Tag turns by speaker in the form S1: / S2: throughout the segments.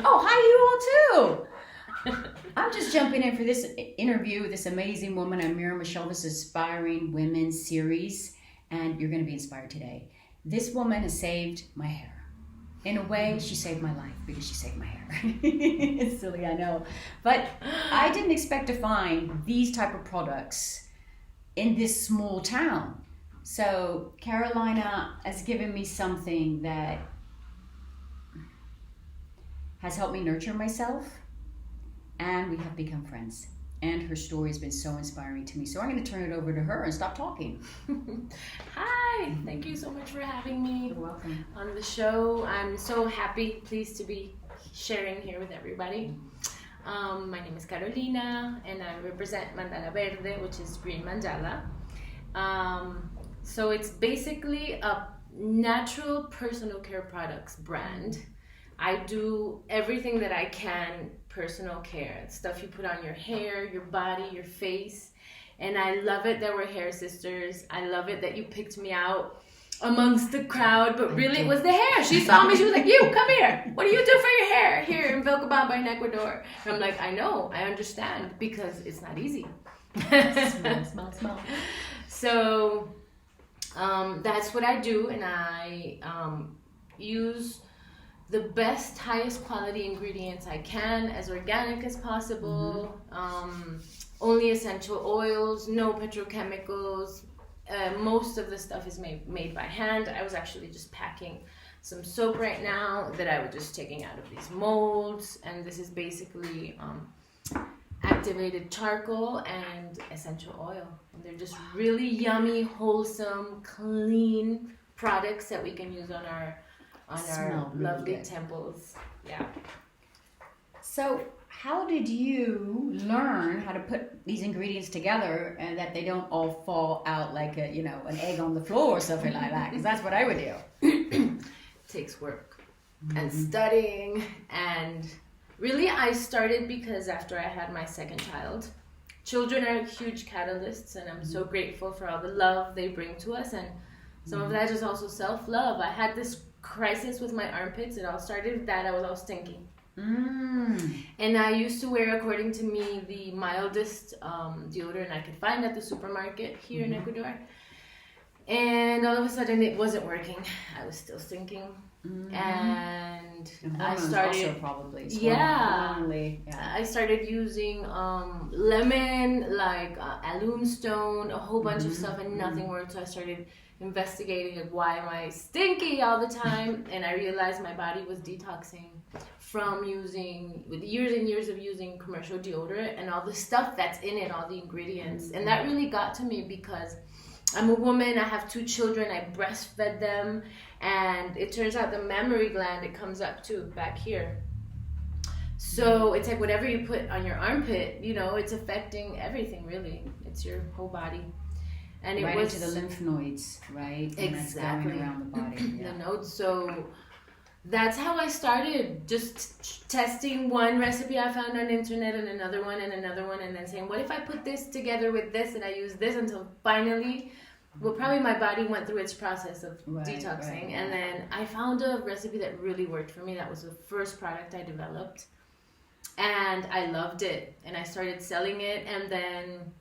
S1: Oh, hi, you all too. I'm just jumping in for this interview with this amazing woman. I'm MiraMichelle, this Inspiring Women series, and you're going to be inspired today. This woman has saved my hair. In a way, she saved my life because she saved my hair. It's silly, I know. But I didn't expect to find these type of products in this small town. So Carolina has given me something that has helped me nurture myself, and we have become friends. And her story has been so inspiring to me. So I'm going to turn it over to her and stop talking.
S2: Hi, thank you so much for having me.
S1: You're welcome.
S2: On the show. I'm so happy, pleased to be sharing here with everybody. My name is Carolina, and I represent Mandala Verde, which is green mandala. So it's basically a natural personal care products brand. I do everything that I can personal care, stuff you put on your hair, your body, your face. And I love it that we're hair sisters. I love it that you picked me out amongst the crowd, but really it was the hair. She saw me, she was like, you, come here. What do you do for your hair here in Vilcabamba in Ecuador? And I'm like, I know, I understand, because it's not easy. Small. So that's what I do, and I use the best, highest quality ingredients I can, as organic as possible. Only essential oils, no petrochemicals. Most of the stuff is made by hand. I was actually just packing some soap right now that I was just taking out of these molds, and this is basically activated charcoal and essential oil. And they're just really yummy, wholesome, clean products that we can use on our lovely temples. Yeah.
S1: So how did you learn how to put these ingredients together and that they don't all fall out like an egg on the floor or something like that? Because that's what I would do.
S2: It takes work and studying, and really I started because after I had my second child, children are huge catalysts, and I'm so grateful for all the love they bring to us, and some of that is also self-love. I had this crisis with my armpits. It all started with that. I was all stinky. And I used to wear, according to me, the mildest deodorant I could find at the supermarket here in Ecuador. And all of a sudden it wasn't working. I was still stinking. And I started
S1: also probably
S2: I started using lemon, like alum stone, a whole bunch of stuff, and nothing worked. So I started investigating why am I stinky all the time, and I realized my body was detoxing from with years and years of using commercial deodorant and all the stuff that's in it, all the ingredients. And that really got to me because I'm a woman, I have 2 children, I breastfed them, and it turns out the mammary gland, it comes up too, back here. So it's like whatever you put on your armpit, it's affecting everything really. It's your whole body. And
S1: right into the lymph nodes, right? And
S2: exactly.
S1: That's going around the body. Yeah.
S2: The nodes. So that's how I started, just testing one recipe I found on the internet and another one, and then saying, what if I put this together with this and I use this, until finally, probably my body went through its process of detoxing. Right. And then I found a recipe that really worked for me. That was the first product I developed. And I loved it. And I started selling it, and then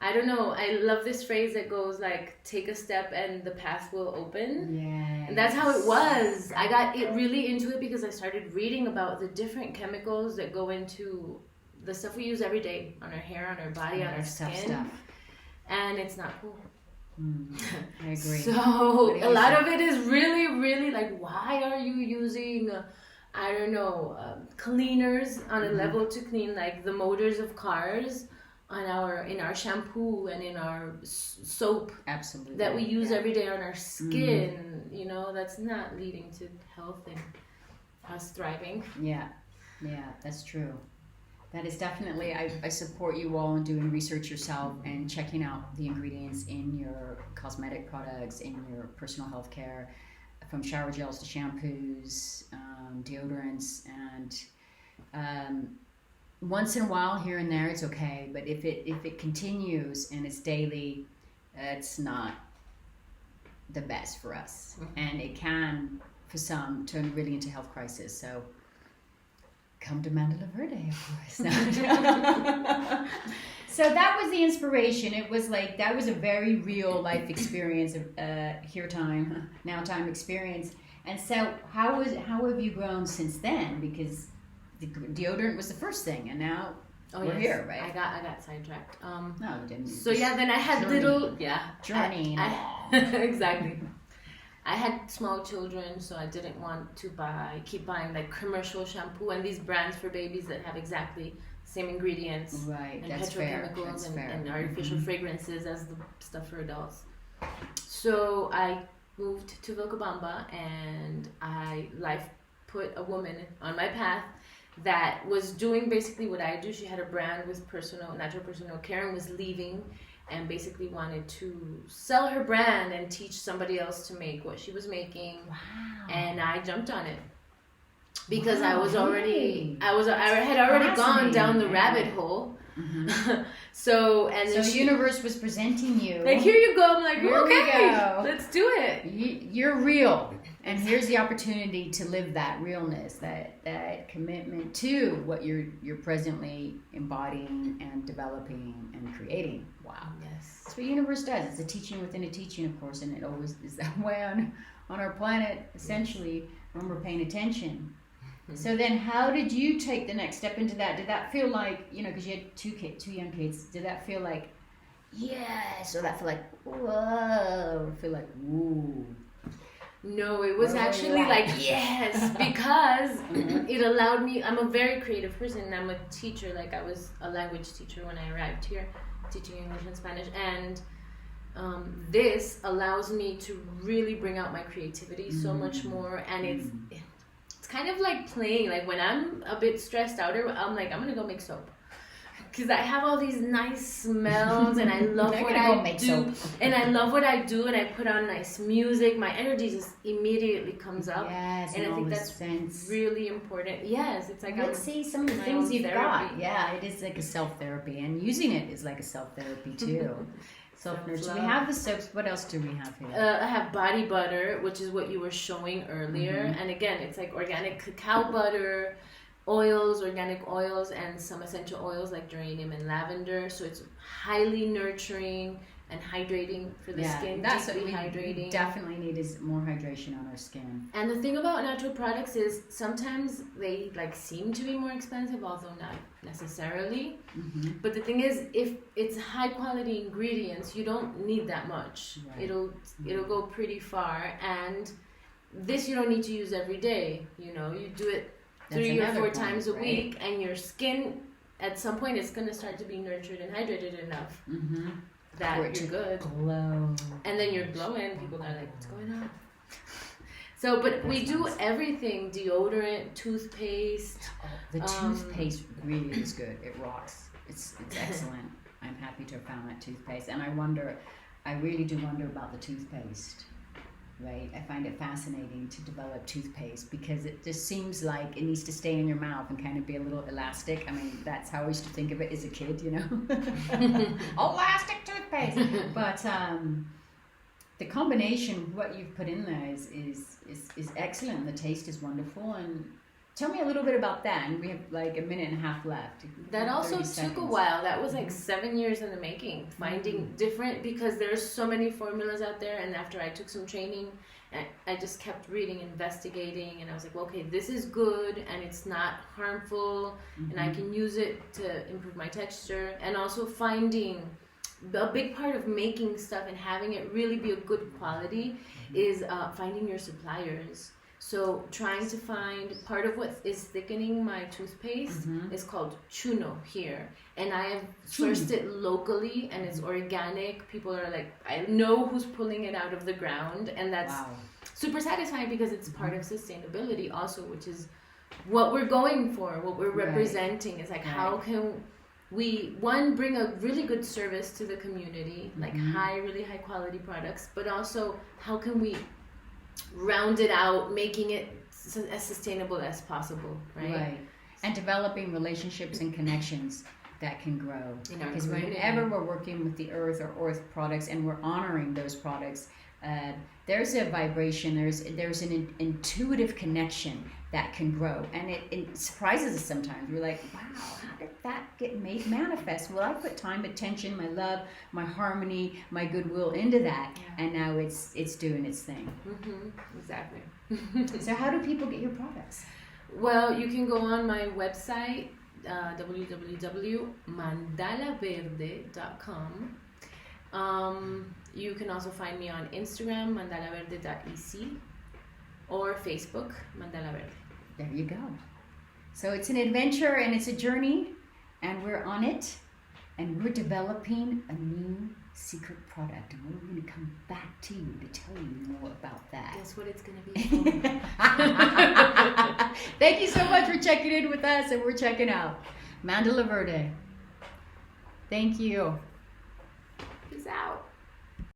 S2: I don't know, I love this phrase that goes like, take a step and the path will open.
S1: Yes.
S2: And that's how it was. I got really into it because I started reading about the different chemicals that go into the stuff we use every day on our hair, on our body, on our skin. Stuff. And it's not cool.
S1: I agree.
S2: So a lot of it is really, really like, why are you using, cleaners on a level to clean like the motors of cars? In our shampoo and in our soap,
S1: absolutely,
S2: that we use every day on our skin, that's not leading to health and us thriving.
S1: Yeah, that's true. That is definitely, I support you all in doing research yourself and checking out the ingredients in your cosmetic products, in your personal health care, from shower gels to shampoos, deodorants, and once in a while, here and there, it's okay. But if it continues and it's daily, it's not the best for us. And it can for some turned really into health crisis. So come to Mandala Verde, of course. So that was the inspiration. It was like, that was a very real life experience, here time, now time experience. And so how have you grown since then? Because the deodorant was the first thing, and now we're here, right?
S2: I got sidetracked.
S1: No, you didn't.
S2: So yeah, then I had
S1: journey.
S2: Exactly. I had small children, so I didn't want to keep buying like commercial shampoo and these brands for babies that have exactly the same ingredients,
S1: right?
S2: And
S1: that's
S2: petrochemicals
S1: fair.
S2: And artificial fragrances as the stuff for adults. So I moved to Vilcabamba, and life put a woman on my path that was doing basically what I do. She had a brand with natural personal care, and was leaving, and basically wanted to sell her brand and teach somebody else to make what she was making.
S1: Wow.
S2: And I jumped on it because I had already
S1: Fascinating.
S2: gone down the rabbit hole.
S1: Mm-hmm.
S2: So
S1: the universe was presenting you.
S2: like, here you go. I'm like,
S1: Here we
S2: okay,
S1: go.
S2: let's do it.
S1: You're real, and here's the opportunity to live that realness, that commitment to what you're presently embodying and developing and creating. Wow.
S2: Yes.
S1: That's what the universe does. It's a teaching within a teaching, of course, and it always is that way on our planet, essentially, when we're paying attention. So then how did you take the next step into that? Did that feel like, because you had two young kids, did that feel like, yes, or that feel like, whoa, or feel like, woo?
S2: No, it was actually like, yes, because it allowed me, I'm a very creative person, and I'm a teacher. Like, I was a language teacher when I arrived here, teaching English and Spanish, and this allows me to really bring out my creativity so much more. And it's kind of like playing. Like, when I'm a bit stressed out, I'm like, I'm gonna go make soap, because I have all these nice smells, and I love what I do. And I love what I do, and I put on nice music. My energy just immediately comes up.
S1: Yes,
S2: and I think that's really important. Yes, it's like,
S1: let's see some of the things you've got. Yeah, it is like a self-therapy, and using it is like a self-therapy too. Self-nurture. We have the soaps. What else do we have here?
S2: I have body butter, which is what you were showing earlier. And again, it's like organic cacao butter, organic oils, and some essential oils like geranium and lavender. So it's highly nurturing and hydrating for the skin.
S1: That's what
S2: hydrating.
S1: We definitely need, is more hydration on our skin.
S2: And the thing about natural products is sometimes they seem to be more expensive, although not necessarily. But the thing is, if it's high quality ingredients, you don't need that much. Right. It'll go pretty far. And this you don't need to use every day. You do it 3 or 4 times a week, and your skin at some point is going to start to be nurtured and hydrated enough that you're good.
S1: Glow.
S2: And then you're glowing. People are like, what's going on? So, but we do everything: deodorant, toothpaste.
S1: The toothpaste really is good. It rocks. It's excellent. I'm happy to have found that toothpaste. And I really do wonder about the toothpaste. Right? I find it fascinating to develop toothpaste, because it just seems like it needs to stay in your mouth and kind of be a little elastic. I mean, that's how I used to think of it as a kid, Elastic toothpaste. But the combination, what you've put in there is excellent. The taste is wonderful. And tell me a little bit about that. And we have like a minute and a half left.
S2: That also took a while. That was like 7 years in the making, finding different, because there's so many formulas out there. And after I took some training, I just kept reading, investigating, and I was like, well, okay, this is good, and it's not harmful, and I can use it to improve my texture. And also finding a big part of making stuff and having it really be a good quality is finding your suppliers. So trying to find, part of what is thickening my toothpaste is called chuno here. And I have sourced it locally, and it's organic. People are like, I know who's pulling it out of the ground. And that's super satisfying, because it's part of sustainability also, which is what we're going for, what we're representing. It's like, how can we, one, bring a really good service to the community, like really high quality products, but also how can we round it out, making it as sustainable as possible, right?
S1: And developing relationships and connections that can grow. Because whenever we're working with the earth or earth products, and we're honoring those products, there's a vibration, there's an intuitive connection that can grow, and it surprises us sometimes. We're like, wow, how did that get made manifest? Well, I put time, attention, my love, my harmony, my goodwill into that, and now it's doing its thing.
S2: Exactly.
S1: So how do people get your products?
S2: Well, you can go on my website, www.mandalaverde.com. You can also find me on Instagram, mandalaverde.ec, or Facebook, Mandala Verde.
S1: There you go. So it's an adventure and it's a journey, and we're on it, and we're developing a new secret product, and we're going to come back to you to tell you more about that.
S2: Guess what it's going to be?
S1: Thank you so much for checking in with us, and we're checking out Mandala Verde. Thank you.
S2: Peace out.